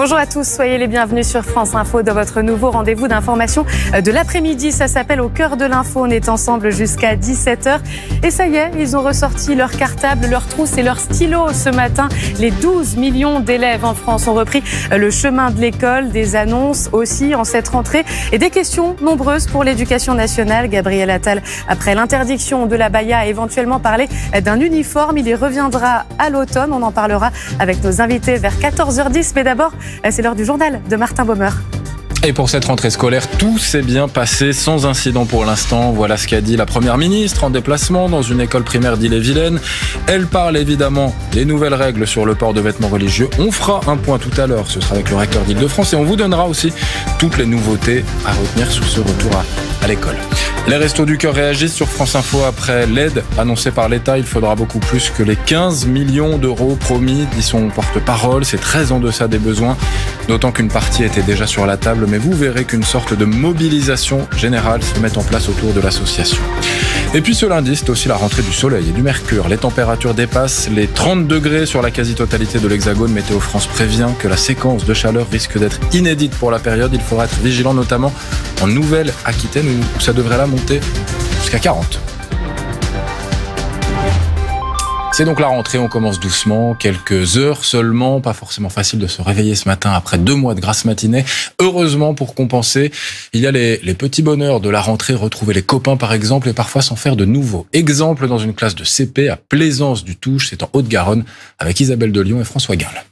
Bonjour à tous, soyez les bienvenus sur France Info dans votre nouveau rendez-vous d'information de l'après-midi. Ça s'appelle Au cœur de l'info. On est ensemble jusqu'à 17h. Et ça y est, ils ont ressorti leur cartable, leur trousse et leur stylo ce matin. Les 12 millions d'élèves en France ont repris le chemin de l'école. Des annonces aussi en cette rentrée et des questions nombreuses pour l'éducation nationale. Gabriel Attal, après l'interdiction de l'abaya, a éventuellement parlé d'un uniforme. Il y reviendra à l'automne. On en parlera avec nos invités vers 14h10. Mais d'abord, c'est l'heure du journal de Martin Baumer. Et pour cette rentrée scolaire, tout s'est bien passé sans incident pour l'instant. Voilà ce qu'a dit la Première ministre en déplacement dans une école primaire d'Ille-et-Vilaine. Elle parle évidemment des nouvelles règles sur le port de vêtements religieux. On fera un point tout à l'heure, ce sera avec le recteur d'Île-de-France et on vous donnera aussi toutes les nouveautés à retenir sur ce retour à l'école. Les Restos du Cœur réagissent sur France Info après l'aide annoncée par l'État. Il faudra beaucoup plus que les 15 millions d'euros promis, dit son porte-parole. C'est très en deçà des besoins, d'autant qu'une partie était déjà sur la table. Mais vous verrez qu'une sorte de mobilisation générale se met en place autour de l'association. Et puis ce lundi, c'est aussi la rentrée du soleil et du mercure. Les températures dépassent les 30 degrés sur la quasi-totalité de l'Hexagone. Météo France prévient que la séquence de chaleur risque d'être inédite pour la période. Il faudra être vigilant, notamment en Nouvelle-Aquitaine, où ça devrait là monter jusqu'à 40. C'est donc la rentrée, on commence doucement, quelques heures seulement, pas forcément facile de se réveiller ce matin après 2 mois de grasse matinée. Heureusement, pour compenser, il y a les petits bonheurs de la rentrée, retrouver les copains par exemple, et parfois s'en faire de nouveaux. Exemple dans une classe de CP à Plaisance-du-Touche, c'est en Haute-Garonne, avec Isabelle de Lyon et François Guinle.